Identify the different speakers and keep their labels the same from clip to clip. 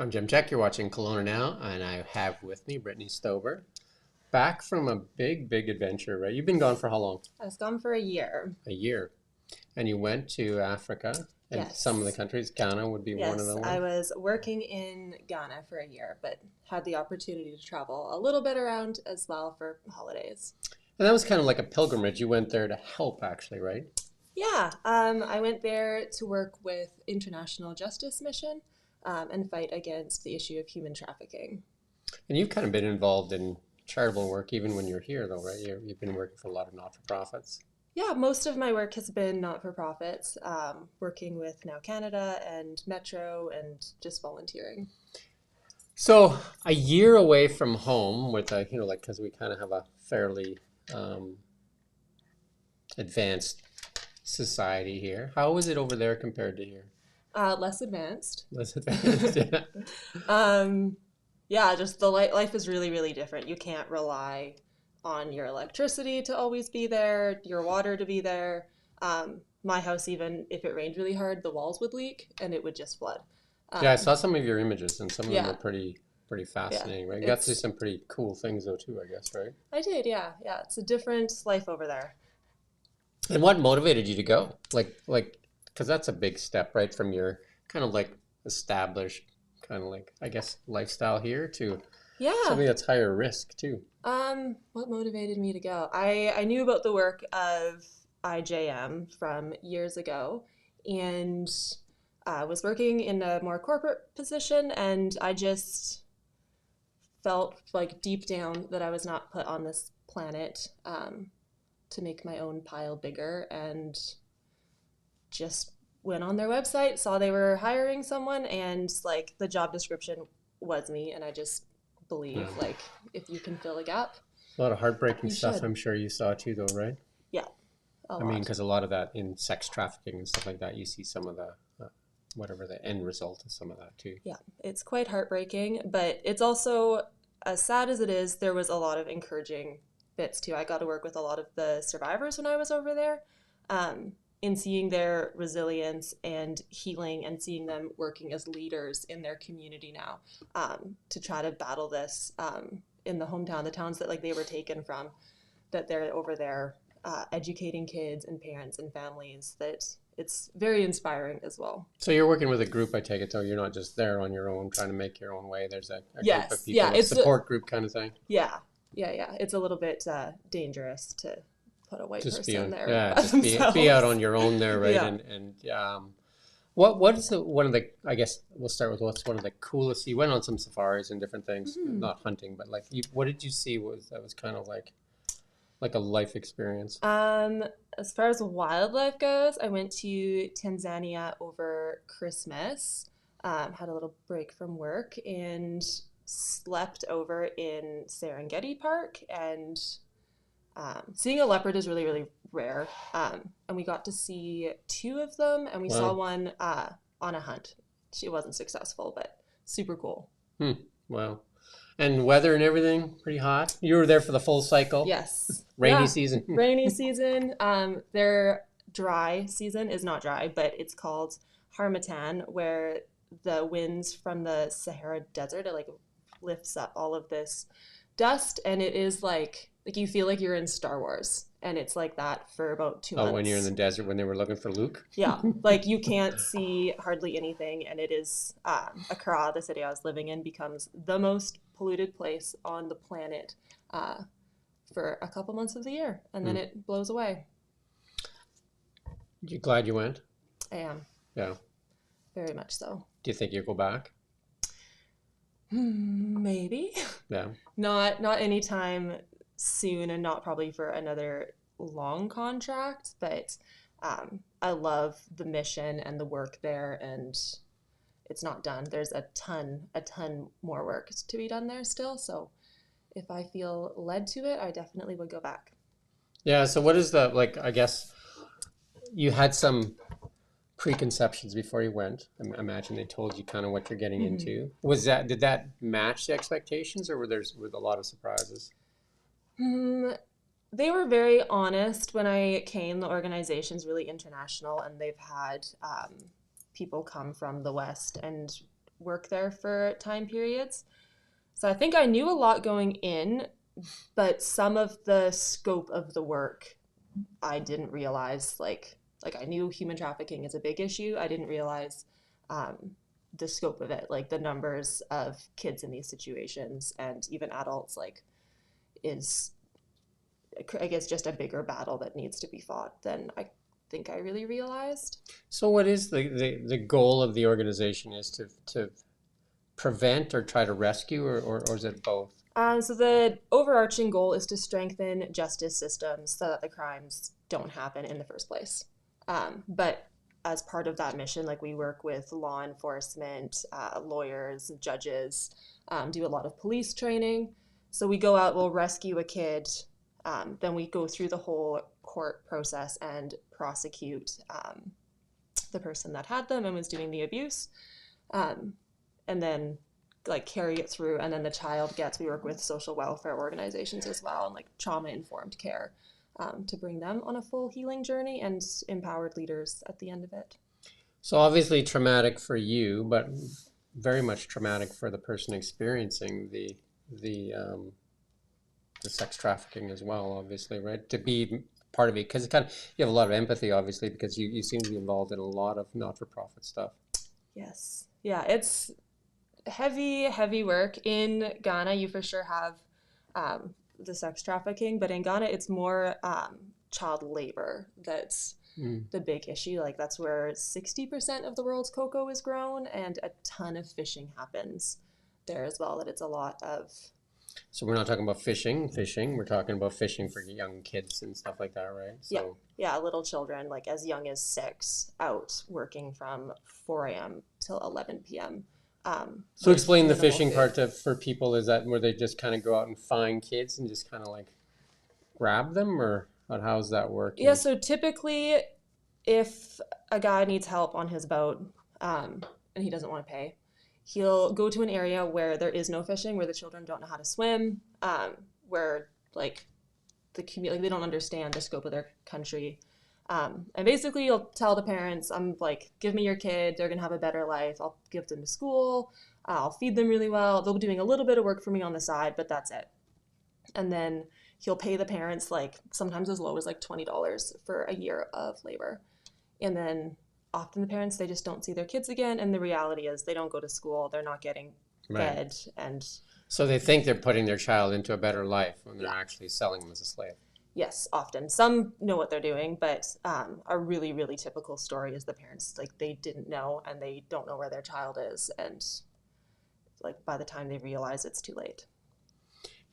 Speaker 1: I'm Jim Check. You're watching Kelowna Now, and I have with me Brittani Stober. Back from a big adventure, right? You've been gone for how long?
Speaker 2: I was gone for a year.
Speaker 1: A year. And you went to Africa and
Speaker 2: Yes.
Speaker 1: some of the countries. Ghana would be one of
Speaker 2: Yes,
Speaker 1: the
Speaker 2: I
Speaker 1: ones.
Speaker 2: was working in Ghana for a year, but had the opportunity to travel a little bit around as well for holidays.
Speaker 1: And that was kind of like a pilgrimage. You went there to help, actually, right?
Speaker 2: Yeah, I went there to work with International Justice Mission and fight against the issue of human trafficking.
Speaker 1: And you've kind of been involved in charitable work even when you're here, though, right? You've been working for a lot of not-for-profits.
Speaker 2: Yeah, most of my work has been not-for-profits, working with Now Canada and Metro and just volunteering.
Speaker 1: So a year away from home with a, like, because we kind of have a fairly advanced society here. How is it over there compared to here?
Speaker 2: Less advanced.
Speaker 1: Less advanced, yeah.
Speaker 2: Yeah, just the life is really different. You can't rely on your electricity to always be there, your water to be there. My house, even if it rained really hard, the walls would leak and it would just flood.
Speaker 1: Yeah, I saw some of your images, and some of them
Speaker 2: Yeah,
Speaker 1: were pretty fascinating, right? You got to see
Speaker 2: it's
Speaker 1: some pretty cool things, though, too, I guess, right?
Speaker 2: I did, yeah. It's a different life over there.
Speaker 1: And what motivated you to go? Because that's a big step, right, from your kind of like established kind of like, I guess, lifestyle here to
Speaker 2: Yeah.
Speaker 1: something that's higher risk, too.
Speaker 2: What motivated me to go? I knew about the work of IJM from years ago, and was working in a more corporate position, and I just felt like deep down that I was not put on this planet to make my own pile bigger, and just went on their website, saw they were hiring someone, and like the job description was me, and I just believe
Speaker 1: Yeah.
Speaker 2: like if you can fill a gap,
Speaker 1: A lot of heartbreaking
Speaker 2: you
Speaker 1: stuff,
Speaker 2: should.
Speaker 1: I'm sure you saw, too, though, right?
Speaker 2: Yeah, a
Speaker 1: I mean,
Speaker 2: lot.
Speaker 1: because a lot of that in sex trafficking and stuff like that, you see some of the, whatever the end result of some of that, too.
Speaker 2: Yeah, it's quite heartbreaking, but it's also, as sad as it is, there was a lot of encouraging bits too. I got to work with a lot of the survivors when I was over there, in seeing their resilience and healing and seeing them working as leaders in their community now, to try to battle this in the hometown, the towns that like they were taken from, that they're over there educating kids and parents and families. That it's very inspiring as well.
Speaker 1: So you're working with a group, I take it, so you're not just there on your own trying to make your own way. There's a group of
Speaker 2: Yes, yeah,
Speaker 1: people, a support group kind of thing.
Speaker 2: yeah. It's a little bit dangerous to put a white
Speaker 1: Just be
Speaker 2: person
Speaker 1: on,
Speaker 2: there
Speaker 1: yeah,
Speaker 2: by
Speaker 1: just be out
Speaker 2: themselves.
Speaker 1: on your own there, right?
Speaker 2: Yeah.
Speaker 1: And what is one of the, I guess we'll start with what's one of the coolest. You went on some safaris and different things,
Speaker 2: Mhm.
Speaker 1: not hunting, but like what did you see that was kind of like a life experience?
Speaker 2: As far as wildlife goes, I went to Tanzania over Christmas. Had a little break from work and slept over in Serengeti Park. And seeing a leopard is really rare. And we got to see two of them, and we saw
Speaker 1: Wow.
Speaker 2: one on a hunt. She wasn't successful, but super cool.
Speaker 1: Hmm. Wow. And weather and everything, pretty hot. You were there for the full cycle,
Speaker 2: Yes.
Speaker 1: rainy
Speaker 2: Yeah.
Speaker 1: season.
Speaker 2: Rainy season. Their dry season is not dry, but it's called Harmattan, where the winds from the Sahara Desert, it like lifts up all of this dust, and it is like you feel like you're in Star Wars, and it's like that for about two
Speaker 1: Oh, when you're in the
Speaker 2: months.
Speaker 1: desert when they were looking for Luke.
Speaker 2: Yeah, like you can't see hardly anything, and it is Accra, the city I was living in, becomes the most polluted place on the planet uh, for a couple months of the year, and then
Speaker 1: Hmm.
Speaker 2: it blows away.
Speaker 1: You glad you went?
Speaker 2: I am
Speaker 1: Yeah.
Speaker 2: very much so.
Speaker 1: Do you think you'll go back?
Speaker 2: Maybe
Speaker 1: Yeah.
Speaker 2: not anytime soon, and not probably for another long contract. But I love the mission and the work there, and it's not done. There's a ton more work to be done there still. So if I feel led to it, I definitely would go back.
Speaker 1: Yeah. So what is the, like, I guess you had some preconceptions before you went. I imagine they told you kind of what you're getting
Speaker 2: Hmm.
Speaker 1: into. Did that match the expectations, or were there a lot of surprises?
Speaker 2: Hmm. They were very honest when I came. The organization's really international, and they've had people come from the West and work there for time periods. So I think I knew a lot going in, but some of the scope of the work I didn't realize. Like I knew human trafficking is a big issue. I didn't realize the scope of it, like the numbers of kids in these situations and even adults, like is I guess just a bigger battle that needs to be fought than I think I really realized.
Speaker 1: So what is the goal of the organization is to prevent or try to rescue, or is it both?
Speaker 2: So the overarching goal is to strengthen justice systems so that the crimes don't happen in the first place. But as part of that mission, like we work with law enforcement, lawyers, judges, do a lot of police training. So we go out, we'll rescue a kid, then we go through the whole court process and prosecute the person that had them and was doing the abuse, and then like carry it through. And then the child gets, we work with social welfare organizations as well, and like trauma informed care, to bring them on a full healing journey, and empowered leaders at the end of it.
Speaker 1: So obviously traumatic for you, but very much traumatic for the person experiencing the sex trafficking as well, obviously, right? To be part of it, because it kind of, you have a lot of empathy, obviously, because you seem to be involved in a lot of not-for-profit stuff.
Speaker 2: Yes. Yeah, it's heavy work. In Ghana, you for sure have the sex trafficking, but in Ghana, it's more child labor that's the big issue. Like that's where 60% of the world's cocoa is grown, and a ton of fishing happens there as well. That it's a lot of.
Speaker 1: So we're not talking about fishing. We're talking about fishing for young kids and stuff like that, right? So,
Speaker 2: yeah, little children, like as young as 6, out working from 4 a.m. till 11 p.m.
Speaker 1: So explain the fishing part for people. Is that where they just kind of go out and find kids and just kind of like grab them, or how's that work?
Speaker 2: Yeah, so typically if a guy needs help on his boat, and he doesn't want to pay, he'll go to an area where there is no fishing, where the children don't know how to swim, where like the community, like, they don't understand the scope of their country. And basically you'll tell the parents, I'm like, give me your kid, they're gonna have a better life. I'll give them to school, I'll feed them really well. They'll be doing a little bit of work for me on the side, but that's it. And then he'll pay the parents like sometimes as low as like $20 for a year of labor. And then often the parents, they just don't see their kids again. And the reality is they don't go to school, they're not getting fed. And
Speaker 1: so they think they're putting their child into a better life when they're actually selling them as a slave.
Speaker 2: Yes, often. Some know what they're doing, but a really, really typical story is the parents, like they didn't know and they don't know where their child is. And like by the time they realize, it's too late.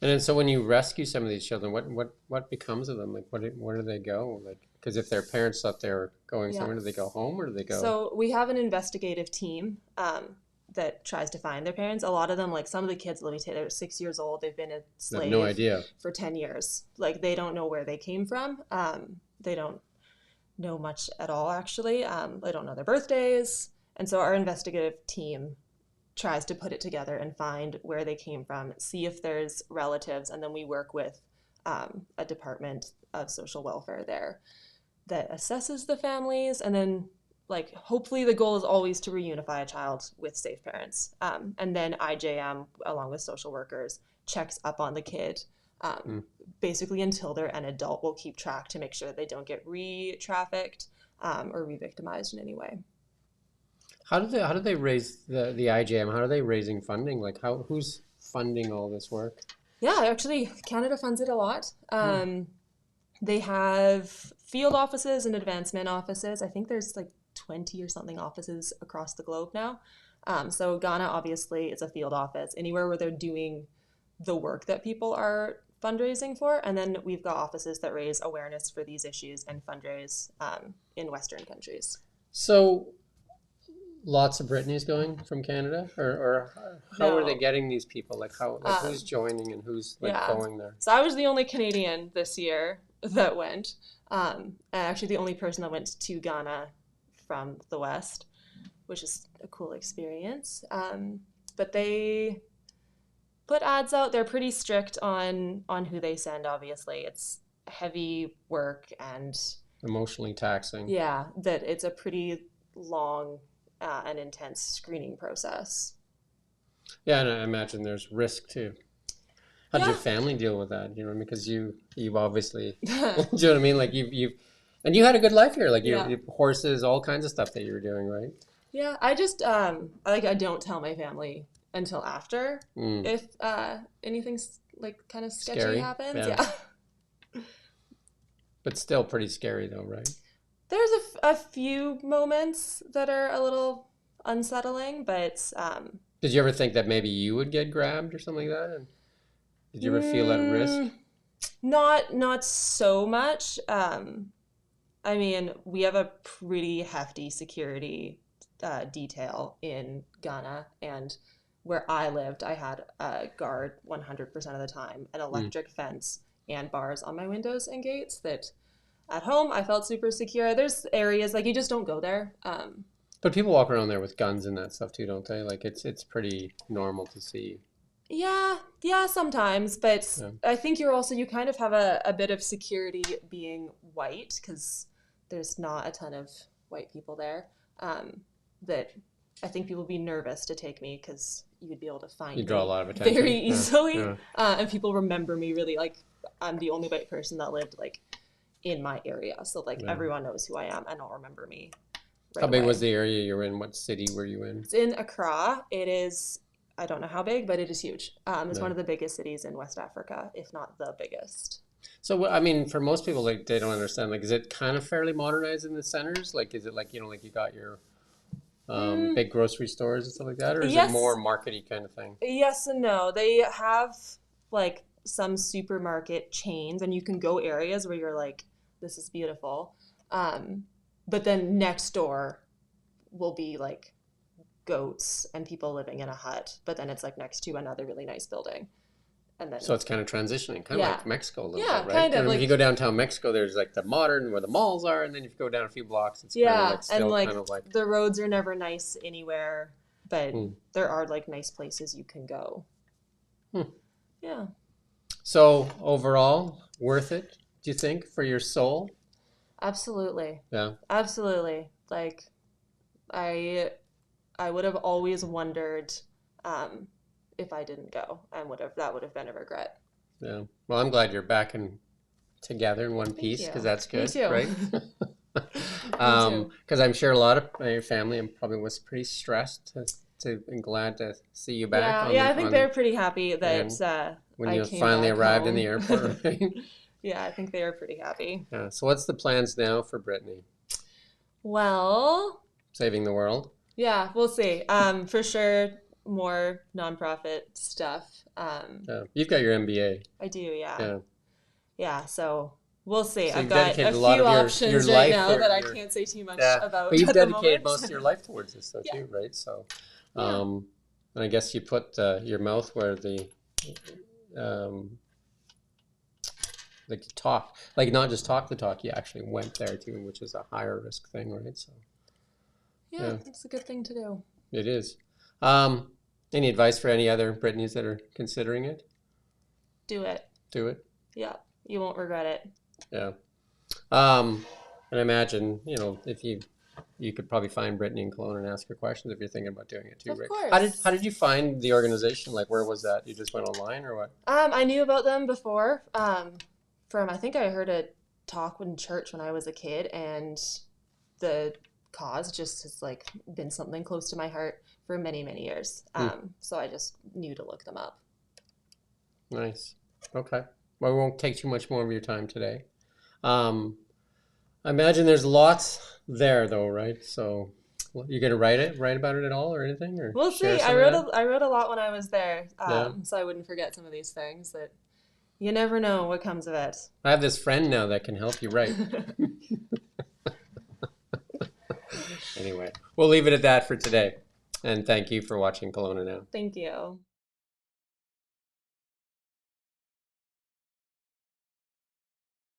Speaker 1: And then so when you rescue some of these children, what becomes of them? Like where do they go? Like, because if their parents thought they were going somewhere, do they go home or do they go?
Speaker 2: So we have an investigative team that tries to find their parents. A lot of them, like some of the kids, let me say, they're 6 years old. They've been a slave
Speaker 1: no idea
Speaker 2: for 10 years. Like they don't know where they came from. They don't know much at all, actually. They don't know their birthdays. And so our investigative team tries to put it together and find where they came from, see if there's relatives, and then we work with a department of social welfare there that assesses the families, and then like hopefully the goal is always to reunify a child with safe parents, and then IJM along with social workers checks up on the kid basically until they're an adult. We'll keep track to make sure that they don't get re-trafficked or re-victimized in any way.
Speaker 1: How do they raise the IJM? How are they raising funding? Like who's funding all this work?
Speaker 2: Yeah, actually, Canada funds it a lot. They have field offices and advancement offices. I think there's like 20 or something offices across the globe now. So Ghana obviously is a field office, anywhere where they're doing the work that people are fundraising for. And then we've got offices that raise awareness for these issues and fundraise in Western countries.
Speaker 1: So lots of Brittany's going from Canada, or how are they getting these people? Like who's joining and who's going there?
Speaker 2: So I was the only Canadian this year that went. Actually, the only person that went to Ghana from the West, which is a cool experience. But they put ads out. They're pretty strict on who they send. Obviously, it's heavy work and
Speaker 1: emotionally taxing.
Speaker 2: Yeah, that it's a pretty long and intense screening process.
Speaker 1: Yeah, and I imagine there's risk too. How did
Speaker 2: Yeah.
Speaker 1: your family deal with that? You know, because you've obviously, do you know what I mean? Like you've, and you had a good life here. Like
Speaker 2: Yeah.
Speaker 1: you horses, all kinds of stuff that you were doing, right?
Speaker 2: Yeah, I just I don't tell my family until after
Speaker 1: Mm.
Speaker 2: if anything's like kind of sketchy
Speaker 1: Scary.
Speaker 2: happens.
Speaker 1: Yeah,
Speaker 2: Yeah.
Speaker 1: but still pretty scary though, right?
Speaker 2: There's a few moments that are a little unsettling, but
Speaker 1: Did you ever think that maybe you would get grabbed or something like that? And did you ever feel at risk?
Speaker 2: mm, not so much. I mean, we have a pretty hefty security detail in Ghana, and where I lived, I had a guard 100% of the time, an
Speaker 1: Mm.
Speaker 2: electric fence, and bars on my windows and gates. That at home I felt super secure. There's areas like you just don't go there.
Speaker 1: But people walk around there with guns and that stuff too, don't they? Like it's pretty normal to see.
Speaker 2: Yeah, yeah, sometimes, but
Speaker 1: Yeah.
Speaker 2: I think you kind of have a bit of security being white because there's not a ton of white people there. That I think people would be nervous to take me because you would be able to
Speaker 1: You
Speaker 2: find
Speaker 1: draw a
Speaker 2: me
Speaker 1: lot of attention.
Speaker 2: very
Speaker 1: Yeah.
Speaker 2: easily,
Speaker 1: Yeah.
Speaker 2: and people remember me really like I'm the only white person that lived like in my area, so like
Speaker 1: Yeah.
Speaker 2: everyone knows who I am and will remember me right
Speaker 1: How big
Speaker 2: away.
Speaker 1: was the area you were in? What city were you in?
Speaker 2: It's in Accra. It is, I don't know how big, but it is huge. It's
Speaker 1: Yeah.
Speaker 2: one of the biggest cities in West Africa, if not the biggest.
Speaker 1: So I mean, for most people, like they don't understand. Like, is it kind of fairly modernized in the centers? Like, is it like like you got your
Speaker 2: Mm,
Speaker 1: big grocery stores and stuff like that, or is it more
Speaker 2: yes,
Speaker 1: markety kind of thing?
Speaker 2: yes and no. They have like some supermarket chains, and you can go areas where you're like, this is beautiful. Um, but then next door will be like goats and people living in a hut, but then it's like next to another really nice building. And then,
Speaker 1: So it's kind of transitioning, kind of
Speaker 2: yeah,
Speaker 1: like Mexico a little
Speaker 2: yeah,
Speaker 1: bit, right?
Speaker 2: kind of
Speaker 1: And if you
Speaker 2: like,
Speaker 1: go downtown Mexico, there's like the modern where the malls are, and then if you go down a few blocks, it's kind of
Speaker 2: yeah,
Speaker 1: like
Speaker 2: and
Speaker 1: still
Speaker 2: like
Speaker 1: kind of like.
Speaker 2: the roads are never nice anywhere, but
Speaker 1: Hmm.
Speaker 2: there are like nice places you can go.
Speaker 1: Hmm.
Speaker 2: Yeah,
Speaker 1: So overall, worth it? Do you think for your soul?
Speaker 2: absolutely.
Speaker 1: Yeah.
Speaker 2: Absolutely. Like I I would have always wondered um if I didn't go and would have that would have been a regret.
Speaker 1: Yeah. Well, I'm glad you're back and together in one
Speaker 2: Thank
Speaker 1: piece
Speaker 2: you.
Speaker 1: because that's
Speaker 2: Me
Speaker 1: good,
Speaker 2: too.
Speaker 1: right?
Speaker 2: Me too.
Speaker 1: Because I'm sure a lot of your family probably was pretty stressed and glad to see you back
Speaker 2: Yeah,
Speaker 1: on
Speaker 2: yeah,
Speaker 1: the
Speaker 2: I think they're pretty happy
Speaker 1: and
Speaker 2: that
Speaker 1: when
Speaker 2: I
Speaker 1: you
Speaker 2: came
Speaker 1: finally
Speaker 2: back
Speaker 1: arrived in the
Speaker 2: home.
Speaker 1: airport, right?
Speaker 2: Yeah, I think they are pretty happy.
Speaker 1: Yeah. So what's the plans now for Brittany?
Speaker 2: Well,
Speaker 1: Saving the world?
Speaker 2: yeah, we'll see. For sure more nonprofit stuff.
Speaker 1: Yeah. You've got your MBA.
Speaker 2: I do, yeah.
Speaker 1: Yeah.
Speaker 2: Yeah, so we'll see.
Speaker 1: So
Speaker 2: I've
Speaker 1: you've
Speaker 2: got a
Speaker 1: dedicated a lot
Speaker 2: few
Speaker 1: of your
Speaker 2: options right
Speaker 1: life
Speaker 2: now
Speaker 1: or
Speaker 2: that I
Speaker 1: your
Speaker 2: can't say too much
Speaker 1: yeah, but
Speaker 2: about
Speaker 1: you've
Speaker 2: at the
Speaker 1: dedicated
Speaker 2: moment.
Speaker 1: most of your life towards this, though,
Speaker 2: Yeah,
Speaker 1: too, right? So,
Speaker 2: yeah.
Speaker 1: and I guess you put your mouth where the um, like you talk, like not just talk the talk, you actually went there too, which is a higher risk thing, right? So,
Speaker 2: Yeah,
Speaker 1: yeah,
Speaker 2: it's a good thing to do.
Speaker 1: it is. Um, any advice for any other Britneys that are considering it?
Speaker 2: Do it.
Speaker 1: Do it.
Speaker 2: Yeah, you won't regret it.
Speaker 1: Yeah. Um, and I imagine, if you could probably find Brittany in Kelowna and ask her questions if you're thinking about doing it too,
Speaker 2: Of
Speaker 1: right? How did
Speaker 2: course.
Speaker 1: you find the organization? Like, where was that? You just went online or what?
Speaker 2: I knew about them before. From I think I heard a talk in church when I was a kid, and the cause just has like been something close to my heart for many, many years.
Speaker 1: Hmm,
Speaker 2: So I just knew to look them up.
Speaker 1: nice. Okay. Well, we won't take too much more of your time today. Um, I imagine there's lots there, though, right? So, you're gonna write about it at all, or anything, or
Speaker 2: We'll
Speaker 1: share
Speaker 2: see.
Speaker 1: some of that?
Speaker 2: I wrote a lot when I was there,
Speaker 1: Yeah.
Speaker 2: so I wouldn't forget some of these things. That you never know what comes of it.
Speaker 1: I have this friend now that can help you write. Anyway, we'll leave it at that for today. And thank you for watching Kelowna Now.
Speaker 2: Thank you.